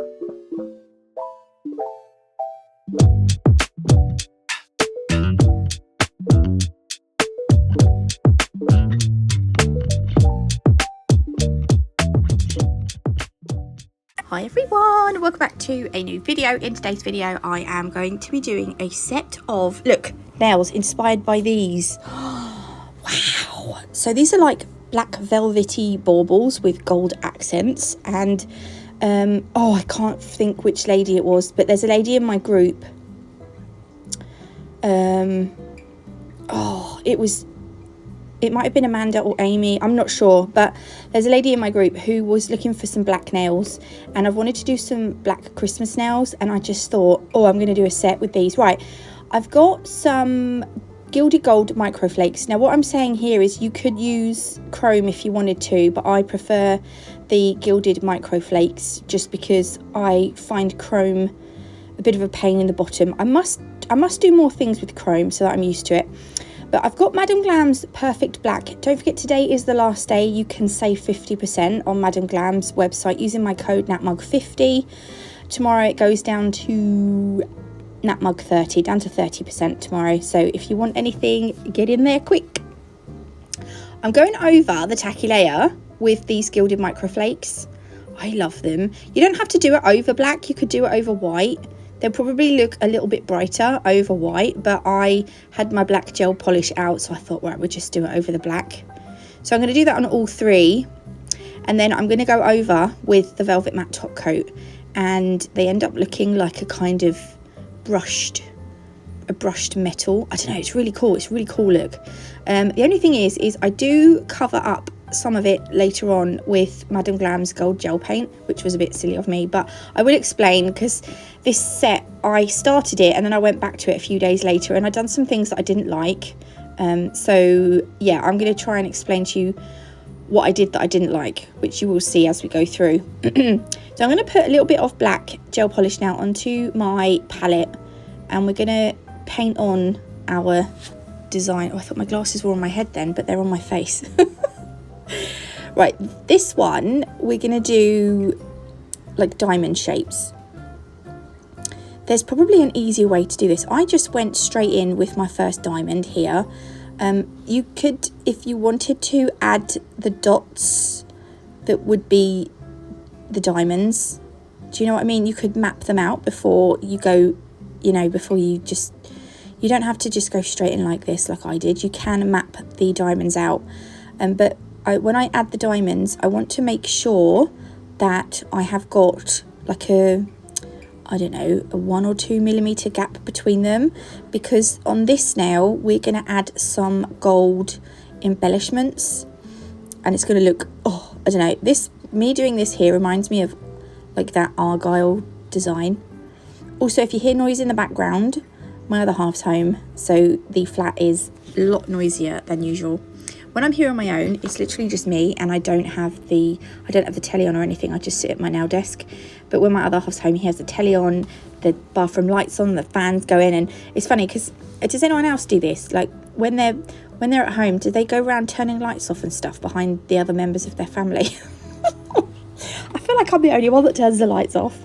Hi everyone, welcome back to a new video. In today's video I am going to be doing a set of, look, nails inspired by these. Wow, so these are like black velvety baubles with gold accents, and oh, I can't think which lady it was, but there's a lady in my group, it might have been Amanda or Amy, I'm not sure, but there's a lady in my group who was looking for some black nails, and I've wanted to do some black Christmas nails, and I just thought, oh, I'm going to do a set with these. Right, I've got some gilded gold microflakes. Now what I'm saying here is you could use chrome if you wanted to, but I prefer the gilded microflakes just because I find chrome a bit of a pain in the bottom. I must do more things with chrome so that I'm used to it. But I've got Madam Glam's Perfect Black. Don't forget, today is the last day. You can save 50% on Madam Glam's website using my code NatMug50. Tomorrow it goes down to NatMug30, down to 30% tomorrow. So if you want anything, get in there quick. I'm going over the tacky layer with these gilded microflakes. I love them. You don't have to do it over black. You could do it over white. They'll probably look a little bit brighter over white, but I had my black gel polish out, so I thought, right, we'll just do it over the black. So I'm going to do that on all three, and then I'm going to go over with the velvet matte top coat, and they end up looking like a kind of brushed metal. I don't know, it's really cool. It's a really cool look. The only thing is I do cover up some of it later on with Madam Glam's gold gel paint, which was a bit silly of me, but I will explain, because this set, I started it and then I went back to it a few days later and I'd done some things that I didn't like. So yeah, I'm going to try and explain to you what I did that I didn't like, which you will see as we go through. So I'm going to put a little bit of black gel polish now onto my palette, and we're going to paint on our design. Oh, I thought my glasses were on my head then, but they're on my face. Right, this one we're going to do like diamond shapes. There's probably an easier way to do this. I just went straight in with my first diamond here. You could, if you wanted to, add the dots that would be the diamonds. Do you know what I mean? You could map them out before you go, you know, before you just, you don't have to just go straight in like this like I did. You can map the diamonds out, but when I add the diamonds, I want to make sure that I have got like a, I don't know, a 1 or 2 millimeter gap between them, because on this nail we're going to add some gold embellishments, and it's going to look, oh, I don't know, this, me doing this here reminds me of like that Argyle design. Also, if you hear noise in the background, my other half's home, so the flat is a lot noisier than usual. When I'm here on my own, it's literally just me, and I don't have the telly on or anything. I just sit at my nail desk. But when my other half's home, he has the telly on, the bathroom lights on, the fans going, and it's funny because does anyone else do this? Like when they're at home, do they go around turning lights off and stuff behind the other members of their family? I feel like I'm the only one that turns the lights off.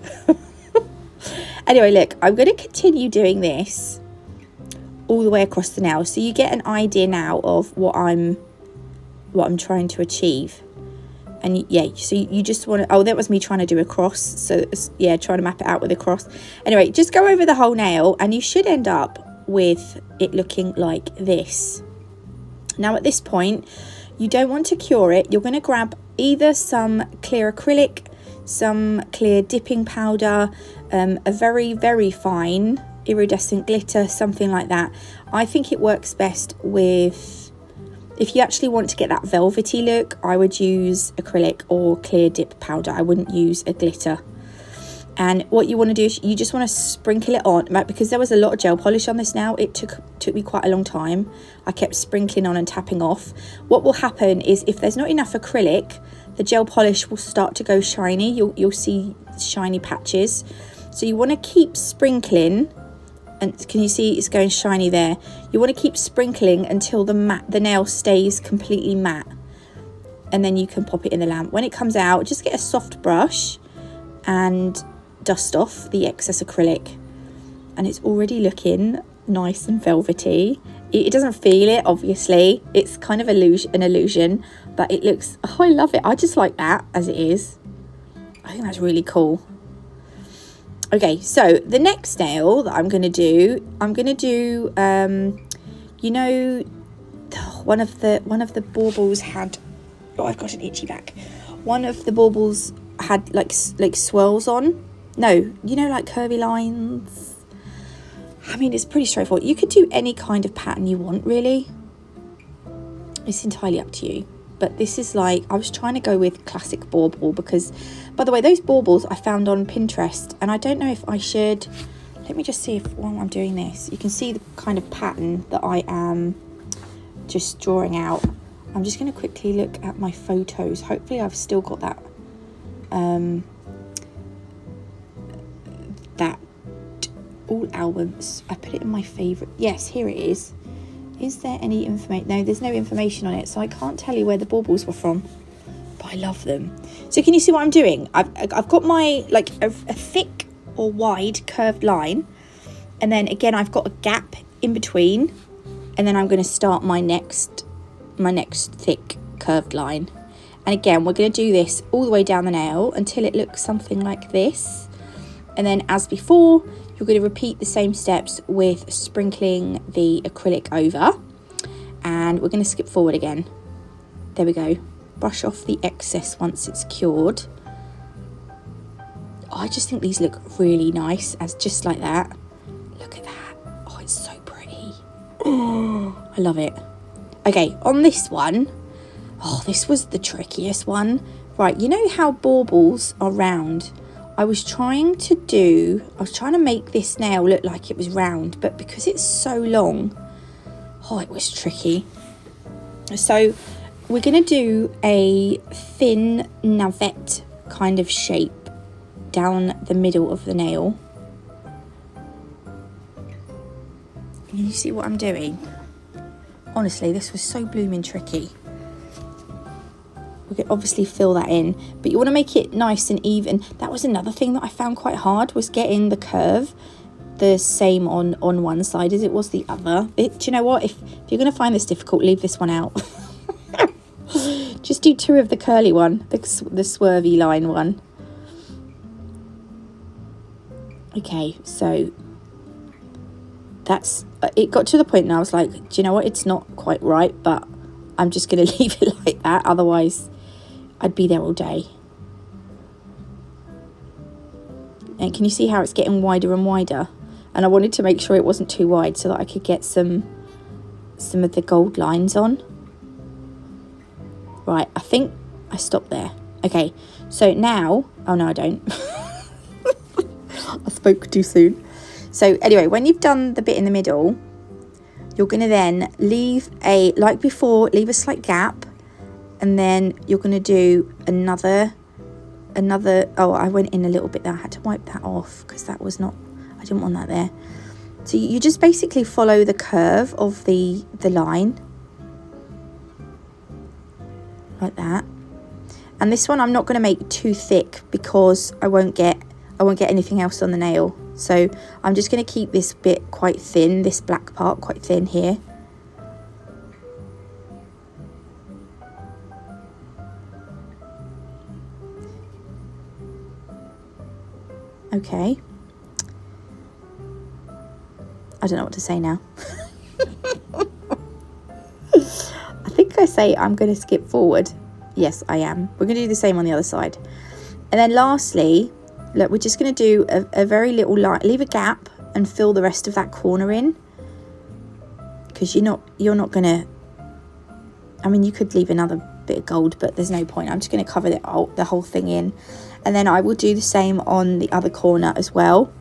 Anyway, look, I'm going to continue doing this all the way across the nail, so you get an idea now of what I'm trying to achieve. And yeah, so you just want to, oh, that was me trying to do a cross, so yeah, trying to map it out with a cross. Anyway, just go over the whole nail and you should end up with it looking like this. Now at this point, you don't want to cure it. You're going to grab either some clear acrylic, some clear dipping powder, a very, very fine iridescent glitter, something like that. I think it works best with, if you actually want to get that velvety look, I would use acrylic or clear dip powder. I wouldn't use a glitter. And what you want to do is you just want to sprinkle it on, because there was a lot of gel polish on this now. It took me quite a long time. I kept sprinkling on and tapping off. What will happen is if there's not enough acrylic, the gel polish will start to go shiny. You'll see shiny patches. So you want to keep sprinkling, and can you see it's going shiny there? You want to keep sprinkling until the nail stays completely matte, and then you can pop it in the lamp. When it comes out, just get a soft brush and dust off the excess acrylic, and it's already looking nice and velvety. It doesn't feel it, obviously. It's kind of an illusion, but it looks, oh, I love it. I just like that as it is. I think that's really cool. Okay, so the next nail that I'm going to do, you know, one of the baubles had, oh, I've got an itchy back. One of the baubles had like swirls on. No, you know, like curvy lines. I mean, it's pretty straightforward. You could do any kind of pattern you want, really. It's entirely up to you. But this is like, I was trying to go with classic bauble because, by the way, those baubles I found on Pinterest, and I don't know if I should, let me just see if while I'm doing this, you can see the kind of pattern that I am just drawing out. I'm just going to quickly look at my photos. Hopefully I've still got that, all albums. I put it in my favourite. Yes, here it is. Is there any information? No, there's no information on it, so I can't tell you where the baubles were from, but I love them. So can you see what I'm doing? I've got my, like, a thick or wide curved line, and then again I've got a gap in between, and then I'm going to start my next thick curved line. And again, we're going to do this all the way down the nail until it looks something like this. And then, as before, you're going to repeat the same steps with sprinkling the acrylic over. And we're going to skip forward again. There we go. Brush off the excess once it's cured. Oh, I just think these look really nice as just like that. Look at that. Oh, it's so pretty. Oh, I love it. Okay, on this one, oh, this was the trickiest one. Right, you know how baubles are round? I was trying to make this nail look like it was round, but because it's so long, oh, it was tricky. So we're going to do a thin navette kind of shape down the middle of the nail. Can you see what I'm doing? Honestly, this was so blooming tricky. We could obviously fill that in, but you want to make it nice and even. That was another thing that I found quite hard, was getting the curve the same on one side as it was the other. Do you know what? If you're going to find this difficult, leave this one out. Just do two of the curly one, the swervy line one. Okay, so that's it. Got to the point now I was like, do you know what? It's not quite right, but I'm just going to leave it like that. Otherwise, I'd be there all day. And can you see how it's getting wider and wider? And I wanted to make sure it wasn't too wide so that I could get some of the gold lines on. Right, I think I stopped there. Okay, so now, oh no, I don't. I spoke too soon. So anyway, when you've done the bit in the middle, you're going to then leave like before, leave a slight gap, and then you're going to do another, oh, I went in a little bit there. I had to wipe that off because that was not, I didn't want that there. So you just basically follow the curve of the line, like that. And this one I'm not going to make too thick because I won't get anything else on the nail. So I'm just going to keep this bit quite thin, this black part quite thin here. Okay. I don't know what to say now. I think I say I'm going to skip forward. Yes, I am. We're going to do the same on the other side. And then lastly, look, we're just going to do a very little line, leave a gap and fill the rest of that corner in. Because you're not going to, I mean, you could leave another bit of gold, but there's no point. I'm just going to cover the whole thing in. And then I will do the same on the other corner as well.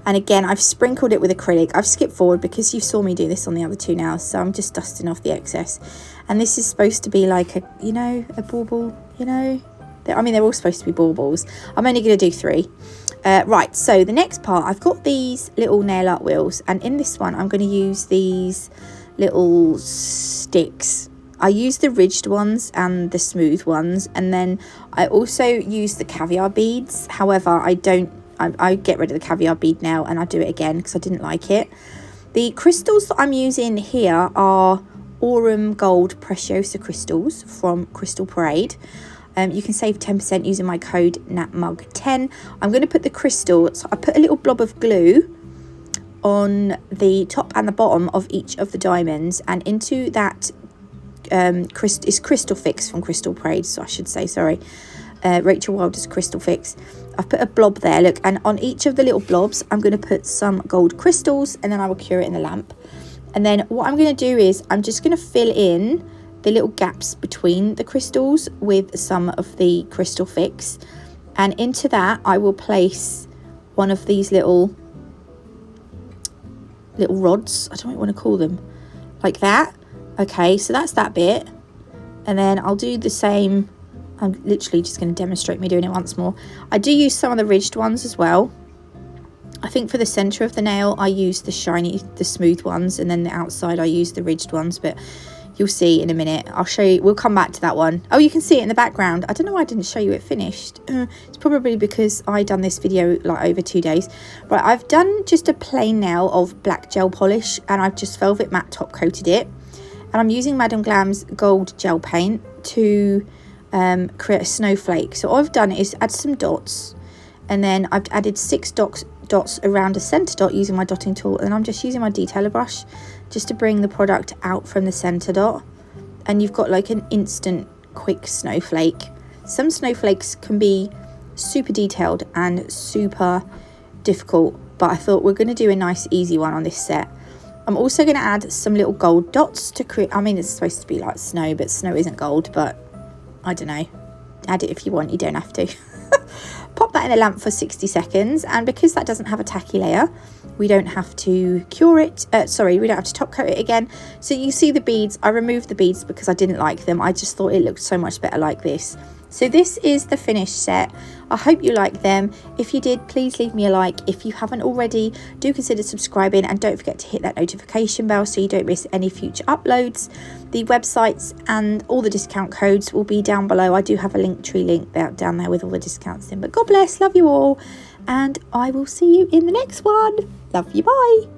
And again, I've sprinkled it with acrylic. I've skipped forward because you saw me do this on the other two nails. So I'm just dusting off the excess. And this is supposed to be like a, you know, a bauble, you know. I mean, they're all supposed to be baubles. I'm only going to do 3. Right, so the next part, I've got these little nail art wheels. And in this one, I'm going to use these little sticks. I use the ridged ones and the smooth ones. And then I also use the caviar beads. However, I get rid of the caviar bead now and I do it again because I didn't like it. The crystals that I'm using here are Aurum Gold Preciosa crystals from Crystal Parade. You can save 10% using my code NATMUG10. I'm going to put the crystal, so I put a little blob of glue on the top and the bottom of each of the diamonds, and into that is Crystal Fix from Crystal Parade, so I should say, sorry, Rachel Wilder's Crystal Fix. I've put a blob there, look, and on each of the little blobs I'm going to put some gold crystals, and then I will cure it in the lamp. And then what I'm going to do is I'm just going to fill in the little gaps between the crystals with some of the Crystal Fix, and into that I will place one of these little rods, I don't know what you want to call them, like that. Okay, so that's that bit, and then I'll do the same. I'm literally just going to demonstrate me doing it once more. I do use some of the ridged ones as well. I think for the centre of the nail I use the shiny, the smooth ones, and then the outside I use the ridged ones, but you'll see in a minute. I'll show you, we'll come back to that one. Oh, you can see it in the background. I don't know why I didn't show you it finished. It's probably because I done this video like over 2 days. Right, I've done just a plain nail of black gel polish, and I've just velvet matte top coated it. And I'm using Madame Glam's gold gel paint to create a snowflake. So all I've done is add some dots, and then I've added 6 dots around a centre dot using my dotting tool, and I'm just using my detailer brush just to bring the product out from the centre dot, and you've got like an instant quick snowflake. Some snowflakes can be super detailed and super difficult, but I thought we're going to do a nice easy one on this set. I'm also going to add some little gold dots to create, I mean it's supposed to be like snow, but snow isn't gold, but I don't know, add it if you want, you don't have to. Pop that in the lamp for 60 seconds, and because that doesn't have a tacky layer, we don't have to cure it, we don't have to top coat it again. So you see the beads, I removed the beads because I didn't like them. I just thought it looked so much better like this. So this is the finished set. I hope you like them. If you did, please leave me a like. If you haven't already, do consider subscribing, and don't forget to hit that notification bell so you don't miss any future uploads. The websites and all the discount codes will be down below. I do have a Linktree link down there with all the discounts in. But God bless, love you all, and I will see you in the next one. Love you, bye.